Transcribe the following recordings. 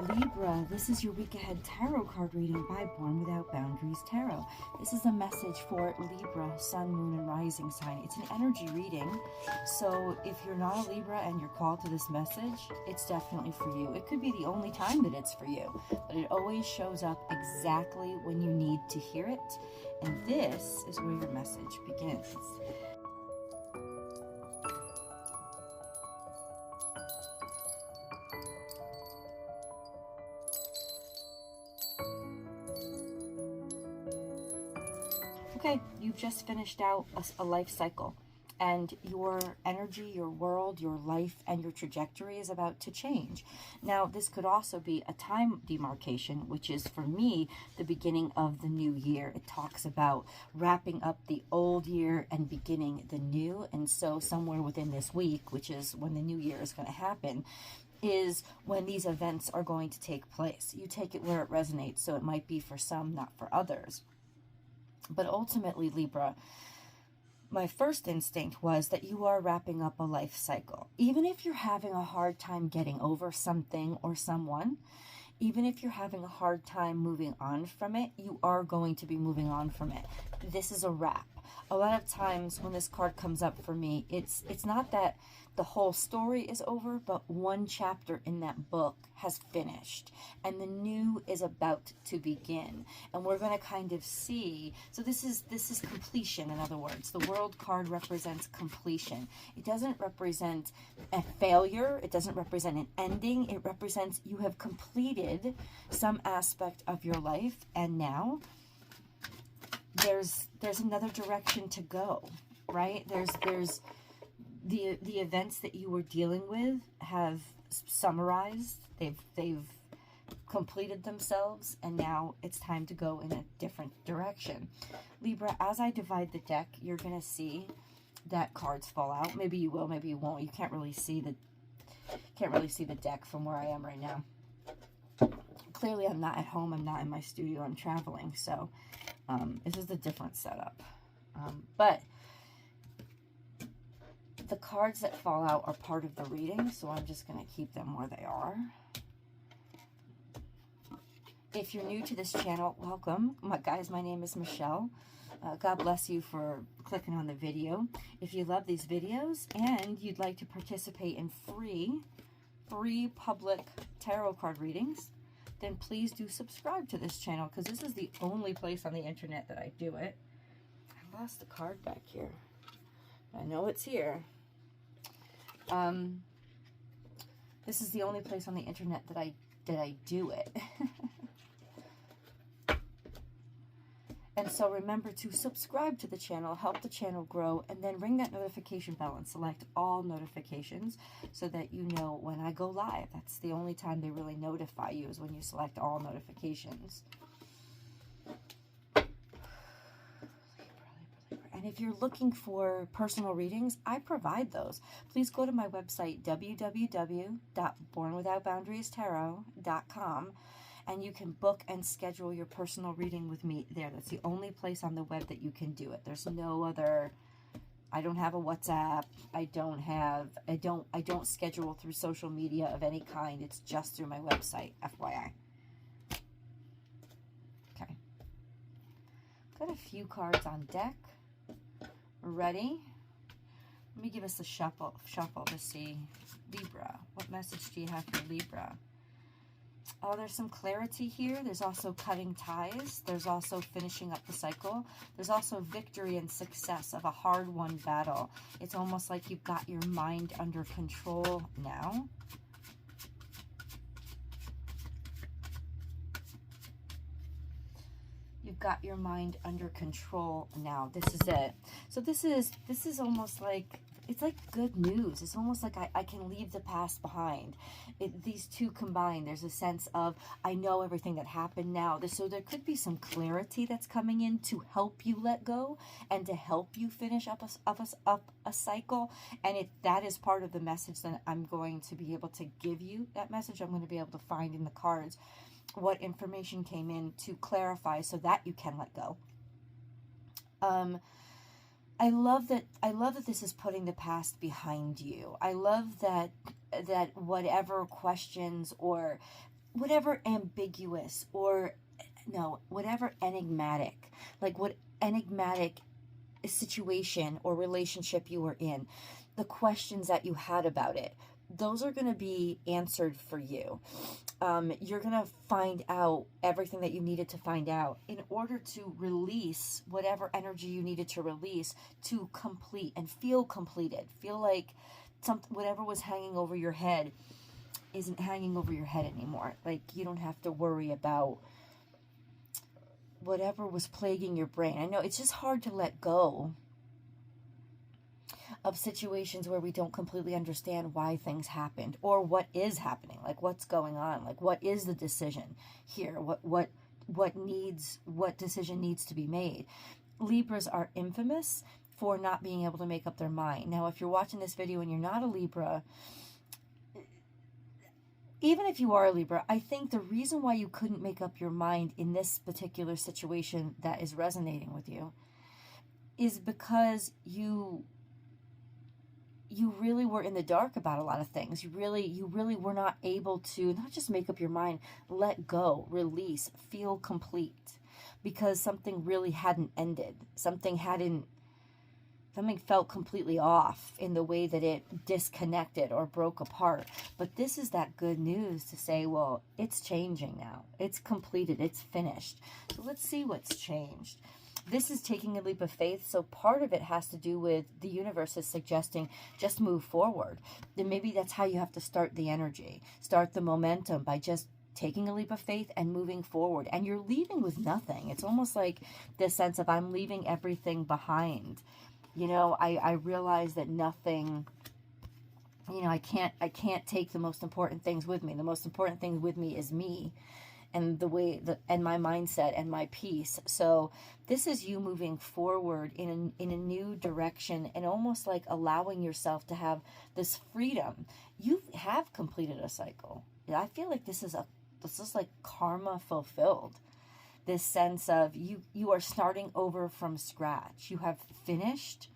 Libra, this is your week ahead tarot card reading by Born Without Boundaries Tarot. This is a message for Libra, Sun, Moon, and Rising sign. It's an energy reading, so if you're not a Libra and you're called to this message, it's definitely for you. It could be the only time that it's for you, but it always shows up exactly when you need to hear it, and this is where your message begins. Okay, you've just finished out a life cycle, and your energy, your world, your life, and your trajectory is about to change. Now, this could also be a time demarcation, which is, for me, the beginning of the new year. It talks about wrapping up the old year and beginning the new, and so somewhere within this week, which is when the new year is going to happen, is when these events are going to take place. You take it where it resonates, so it might be for some, not for others. But ultimately, Libra, my first instinct was that you are wrapping up a life cycle. Even if you're having a hard time getting over something or someone, even if you're having a hard time moving on from it, you are going to be moving on from it. This is a wrap. A lot of times when this card comes up for me, it's not that the whole story is over, but one chapter in that book has finished and the new is about to begin. And we're going to kind of see, so this is completion. In other words, the World card represents completion. It doesn't represent a failure. It doesn't represent an ending. It represents you have completed some aspect of your life, and now there's another direction to go, right? There's the events that you were dealing with have summarized. They've completed themselves, and now it's time to go in a different direction. Libra, as I divide the deck, you're gonna see that cards fall out. Maybe you will, maybe you won't. You can't really see the deck from where I am right now. Clearly, I'm not at home. I'm not in my studio. I'm traveling, so this is a different setup. But the cards that fall out are part of the reading, so I'm just going to keep them where they are. If you're new to this channel, welcome. Guys, my name is Michelle. God bless you for clicking on the video. If you love these videos and you'd like to participate in free public tarot card readings, then please do subscribe to this channel, because this is the only place on the internet that I do it. I lost the card back here. I know it's here. This is the only place on the internet that I do it. And so remember to subscribe to the channel, help the channel grow, and then ring that notification bell and select all notifications so that you know when I go live. That's the only time they really notify you, is when you select all notifications. And if you're looking for personal readings, I provide those. Please go to my website, www.bornwithoutboundariestarot.com, and you can book and schedule your personal reading with me there. That's the only place on the web that you can do it. There's no other. I don't have a WhatsApp. I don't schedule through social media of any kind. It's just through my website, FYI. Okay. Got a few cards on deck. Ready? Let me give us a shuffle to see. Libra, what message do you have for Libra? Oh, there's some clarity here. There's also cutting ties. There's also finishing up the cycle. There's also victory and success of a hard-won battle. It's almost like you've got your mind under control now. You've got your mind under control now. This is it. So this is almost like, it's like good news. It's almost like I can leave the past behind. These two combined, there's a sense of, I know everything that happened now. So there could be some clarity that's coming in to help you let go and to help you finish up a cycle. And if that is part of the message, then I'm going to be able to give you that message. I'm going to be able to find in the cards what information came in to clarify so that you can let go. I love that this is putting the past behind you. I love that whatever questions or whatever ambiguous, or no, whatever enigmatic, like what enigmatic situation or relationship you were in, the questions that you had about it, those are going to be answered for you. You're going to find out everything that you needed to find out in order to release whatever energy you needed to release, to complete and feel completed. Feel like whatever was hanging over your head isn't hanging over your head anymore. Like, you don't have to worry about whatever was plaguing your brain. I know it's just hard to let go of situations where we don't completely understand why things happened or what is happening, like what's going on, like what is the decision here, what decision needs to be made. Libras are infamous for not being able to make up their mind. Now, if you're watching this video and you're not a Libra, even if you are a Libra, I think the reason why you couldn't make up your mind in this particular situation that is resonating with you is because you really were in the dark about a lot of things. You really were not able to not just make up your mind, let go, release, feel complete, because something really hadn't ended. Something felt completely off in the way that it disconnected or broke apart. But this is that good news to say, well, it's changing now. It's completed. It's finished. So let's see what's changed. This is taking a leap of faith, so part of it has to do with the universe is suggesting just move forward. Then maybe that's how you have to start the energy, start the momentum by just taking a leap of faith and moving forward. And you're leaving with nothing. It's almost like this sense of I'm leaving everything behind. You know, I realize that nothing, you know, I can't take the most important things with me. The most important thing with me is me. And and my mindset and my peace. So this is you moving forward in a new direction, and almost like allowing yourself to have this freedom. You have completed a cycle. I feel like this is like karma fulfilled. This sense of you are starting over from scratch. You have finished.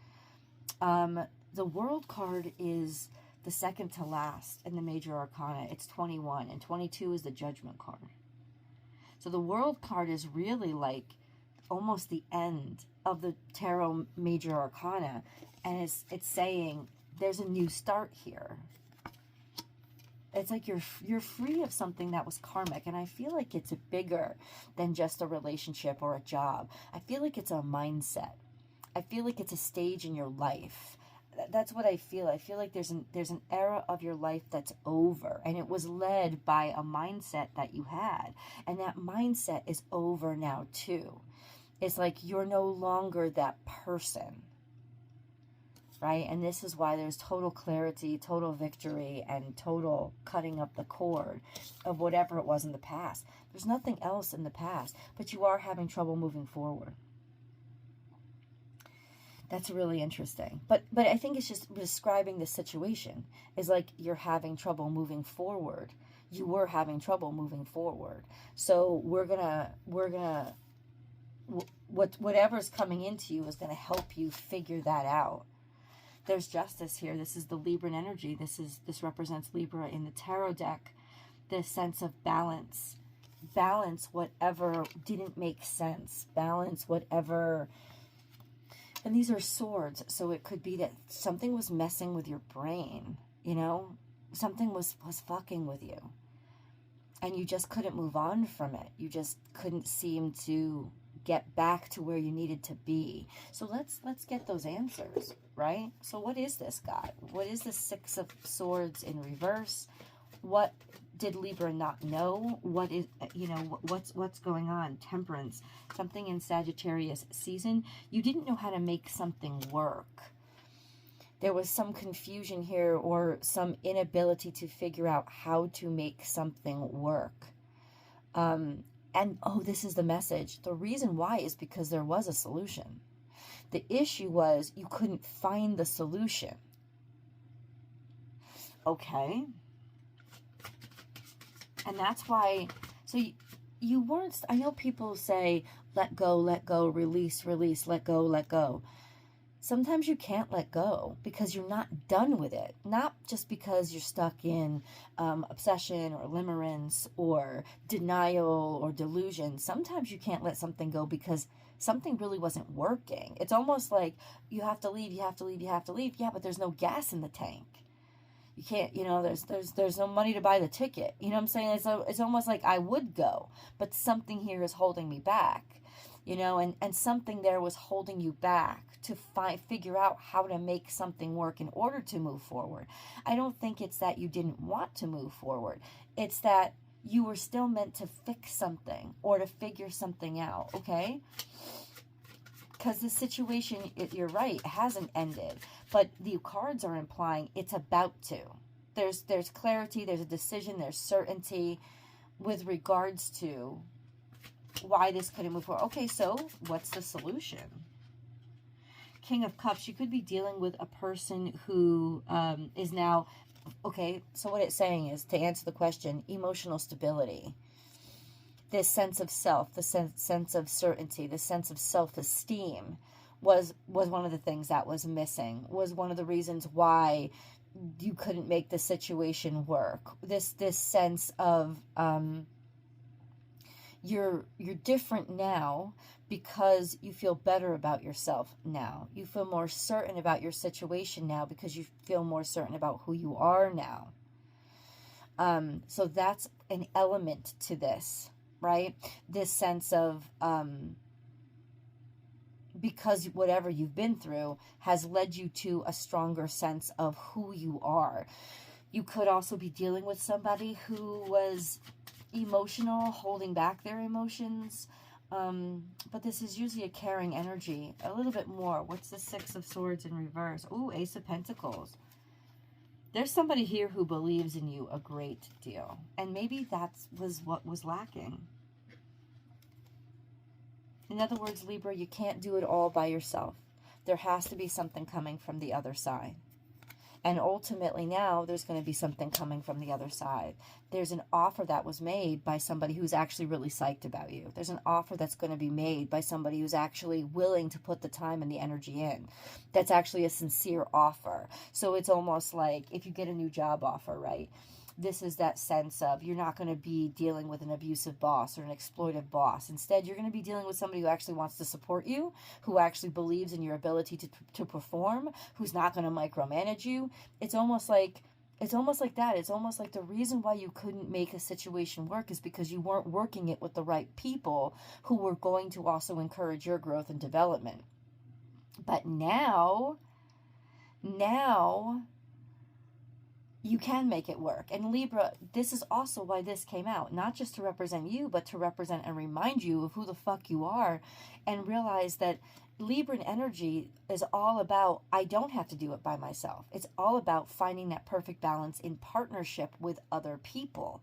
The World card is the second to last in the major arcana. It's 21, and 22 is the Judgment card. So the World card is really like almost the end of the tarot major arcana, and it's saying there's a new start here. It's like you're free of something that was karmic, and I feel like it's bigger than just a relationship or a job. I feel like it's a mindset. I feel like it's a stage in your life. That's what I feel. I feel like there's an era of your life that's over, and it was led by a mindset that you had, and that mindset is over now too. It's like you're no longer that person, right? And this is why there's total clarity, total victory, and total cutting up the cord of whatever it was in the past. There's nothing else in the past, but you are having trouble moving forward. That's really interesting. But I think it's just describing the situation is like you're having trouble moving forward. You were having trouble moving forward. So whatever's coming into you is going to help you figure that out. There's justice here. This is the Libran energy. This represents Libra in the tarot deck. This sense of balance. Balance whatever didn't make sense. Balance whatever. And these are swords, so it could be that something was messing with your brain, you know? Something was fucking with you. And you just couldn't move on from it. You just couldn't seem to get back to where you needed to be. So let's get those answers, right? So what is this, God? What is the Six of Swords in reverse? What did Libra not know? What is, you know, what's going on? Temperance, something in Sagittarius season. You didn't know how to make something work. There was some confusion here or some inability to figure out how to make something work. And, oh, this is the message. The reason why is because there was a solution. The issue was you couldn't find the solution. Okay. And that's why, so you weren't, I know people say, let go, release, let go, let go. sometimes you can't let go because you're not done with it. Not just because you're stuck in obsession or limerence or denial or delusion. Sometimes you can't let something go because something really wasn't working. It's almost like you have to leave, you have to leave, you have to leave. Yeah, but there's no gas in the tank. You can't, there's no money to buy the ticket. You know what I'm saying? It's almost like I would go, but something here is holding me back. And something there was holding you back to figure out how to make something work in order to move forward. I don't think it's that you didn't want to move forward. It's that you were still meant to fix something or to figure something out, okay? Because the situation, you're right, hasn't ended. But the cards are implying it's about to. There's clarity, there's a decision, there's certainty with regards to why this couldn't move forward. Okay, so what's the solution? King of Cups, you could be dealing with a person who is now, okay, so what it's saying is, to answer the question, emotional stability. This sense of self, the sense of certainty, the sense of self-esteem was one of the things that was missing, was one of the reasons why you couldn't make the situation work. This sense of you're different now because you feel better about yourself now. You feel more certain about your situation now because you feel more certain about who you are now. So that's an element to this, right? This sense of because whatever you've been through has led you to a stronger sense of who you are. You could also be dealing with somebody who was emotional, holding back their emotions, but this is usually a caring energy. A little bit more. What's the Six of Swords in reverse? Ooh, Ace of Pentacles. There's somebody here who believes in you a great deal, and maybe that was what was lacking. In other words, Libra, you can't do it all by yourself. There has to be something coming from the other side. And ultimately now there's going to be something coming from the other side. There's an offer that was made by somebody who's actually really psyched about you. There's an offer that's going to be made by somebody who's actually willing to put the time and the energy in. That's actually a sincere offer. So it's almost like if you get a new job offer, right? This is that sense of you're not going to be dealing with an abusive boss or an exploitive boss. Instead, you're going to be dealing with somebody who actually wants to support you, who actually believes in your ability to perform, who's not going to micromanage you. It's almost like that. It's almost like the reason why you couldn't make a situation work is because you weren't working it with the right people who were going to also encourage your growth and development. But now you can make it work. And Libra, this is also why this came out. Not just to represent you, but to represent and remind you of who the fuck you are. And realize that Libran energy is all about, I don't have to do it by myself. It's all about finding that perfect balance in partnership with other people.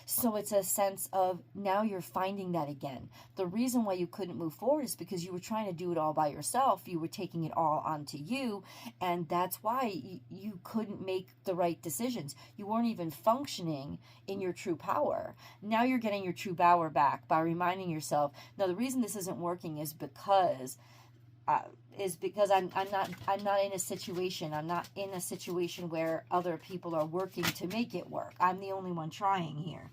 So it's a sense of now you're finding that again. The reason why you couldn't move forward is because you were trying to do it all by yourself. You were taking it all onto you. And that's why you couldn't make the right decisions. You weren't even functioning in your true power. Now you're getting your true power back by reminding yourself, no, the reason this isn't working is because I'm not in a situation. I'm not in a situation where other people are working to make it work. I'm the only one trying here.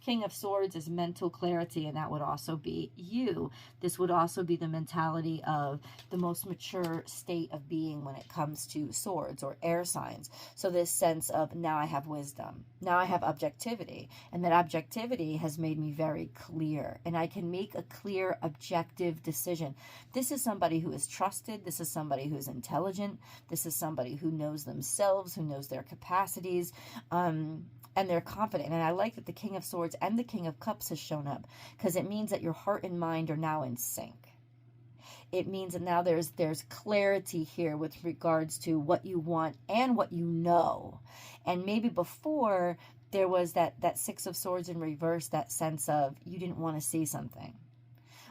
King of Swords is mental clarity, and that would also be you. This would also be the mentality of the most mature state of being when it comes to swords or air signs. So this sense of now I have wisdom. Now I have objectivity. And that objectivity has made me very clear. And I can make a clear, objective decision. This is somebody who is trusted. This is somebody who is intelligent. This is somebody who knows themselves, who knows their capacities. And they're confident. And I like that the King of Swords and the King of Cups has shown up, because it means that your heart and mind are now in sync. It means that now there's clarity here with regards to what you want and what you know. And maybe before there was that Six of Swords in reverse, that sense of you didn't want to see something,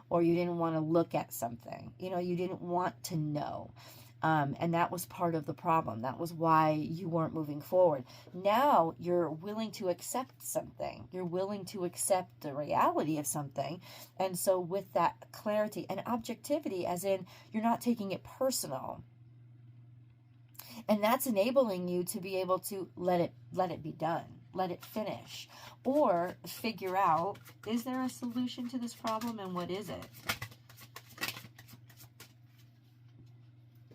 or you didn't want to look at something. You know, you didn't want to know. And that was part of the problem. That was why you weren't moving forward. Now you're willing to accept something. You're willing to accept the reality of something. And so with that clarity and objectivity, as in you're not taking it personal. And that's enabling you to be able to let it be done, let it finish, or figure out, is there a solution to this problem and what is it?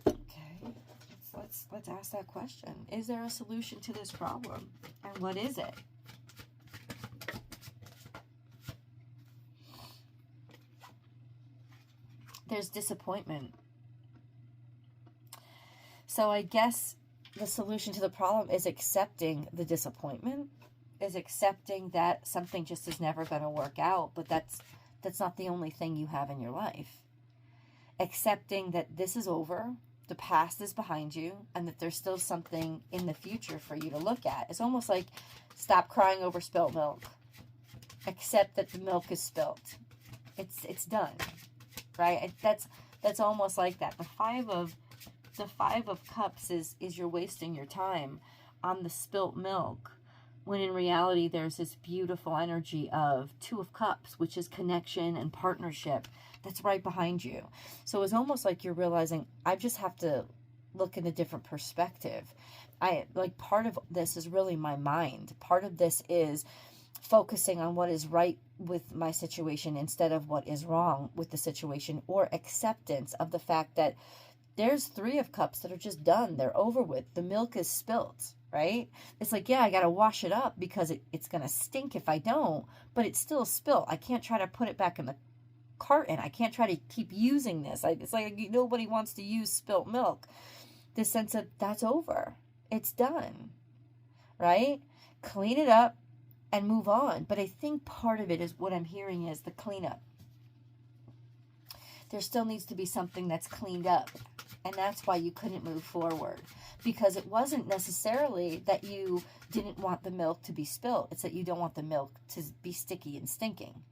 Okay, let's ask that question. Is there a solution to this problem and what is it? There's disappointment. So I guess the solution to the problem is accepting the disappointment, is accepting that something just is never going to work out, but that's not the only thing you have in your life. Accepting that this is over, the past is behind you, and that there's still something in the future for you to look at. It's almost like stop crying over spilt milk. Accept that the milk is spilt. It's done, right? That's almost like that. The Five of Cups is you're wasting your time on the spilt milk, when in reality there's this beautiful energy of Two of Cups, which is connection and partnership, that's right behind you. So it's almost like you're realizing, I just have to look in a different perspective. Part of this is really my mind. Part of this is focusing on what is right with my situation instead of what is wrong with the situation, or acceptance of the fact that there's Three of Cups that are just done. They're over with. The milk is spilt, right? It's like, yeah, I got to wash it up because it's going to stink if I don't, but it's still spilt. I can't try to put it back in the carton. I can't try to keep using this. It's like nobody wants to use spilt milk. This sense of that's over. It's done, right? Clean it up and move on. But I think part of it is what I'm hearing is the cleanup. There still needs to be something that's cleaned up. And that's why you couldn't move forward. Because it wasn't necessarily that you didn't want the milk to be spilled. It's that you don't want the milk to be sticky and stinking.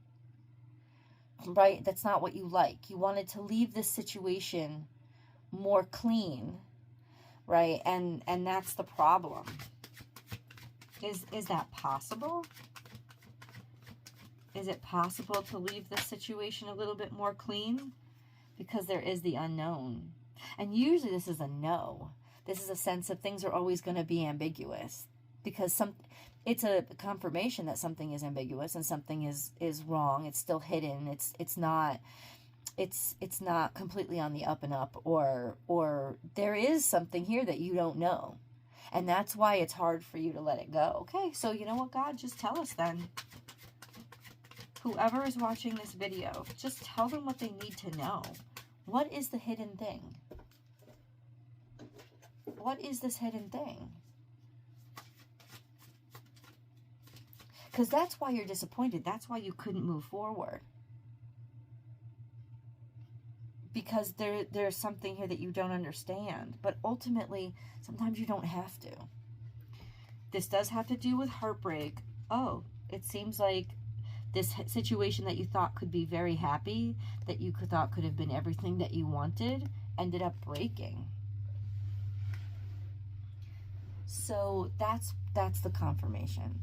Right? That's not what you like. You wanted to leave this situation more clean. Right? And that's the problem. Is that possible? Is it possible to leave this situation a little bit more clean? Because there is the unknown. And usually this is a no. This is a sense of things are always going to be ambiguous. Because it's a confirmation that something is ambiguous and something is wrong. It's still hidden. It's not completely on the up and up, or there is something here that you don't know. And that's why it's hard for you to let it go. Okay, so you know what, God? Just tell us then. Whoever is watching this video, just tell them what they need to know. What is the hidden thing? What is this hidden thing? Because that's why you're disappointed. That's why you couldn't move forward. Because there's something here that you don't understand. But ultimately, sometimes you don't have to. This does have to do with heartbreak. Oh, it seems like this situation that you thought could be very happy, that you thought could have been everything that you wanted, ended up breaking. So that's the confirmation.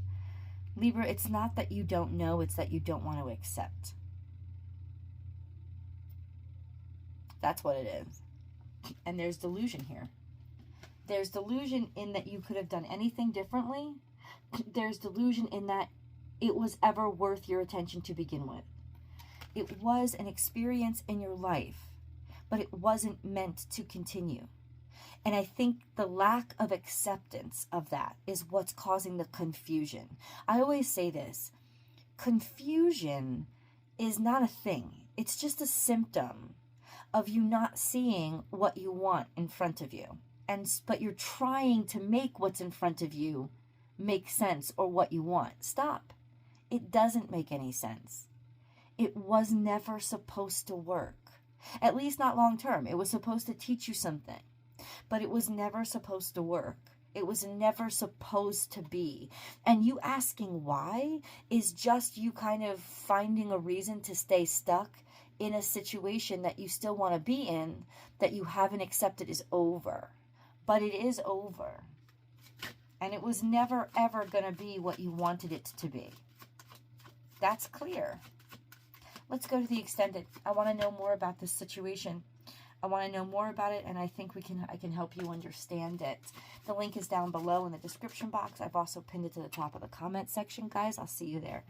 Libra, it's not that you don't know, it's that you don't want to accept. That's what it is. And there's delusion here. There's delusion in that you could have done anything differently. There's delusion in that it was ever worth your attention to begin with. It was an experience in your life, but it wasn't meant to continue. And I think the lack of acceptance of that is what's causing the confusion. I always say this, confusion is not a thing. It's just a symptom of you not seeing what you want in front of you. But you're trying to make what's in front of you make sense, or what you want. Stop. It doesn't make any sense. It was never supposed to work. At least not long term. It was supposed to teach you something. But it was never supposed to work. It was never supposed to be. And you asking why is just you kind of finding a reason to stay stuck in a situation that you still want to be in, that you haven't accepted is over. But it is over. And it was never, ever going to be what you wanted it to be. That's clear. Let's go to the extended. I want to know more about this situation. I want to know more about it, and I think I can help you understand it. The link is down below in the description box. I've also pinned it to the top of the comment section, guys. I'll see you there.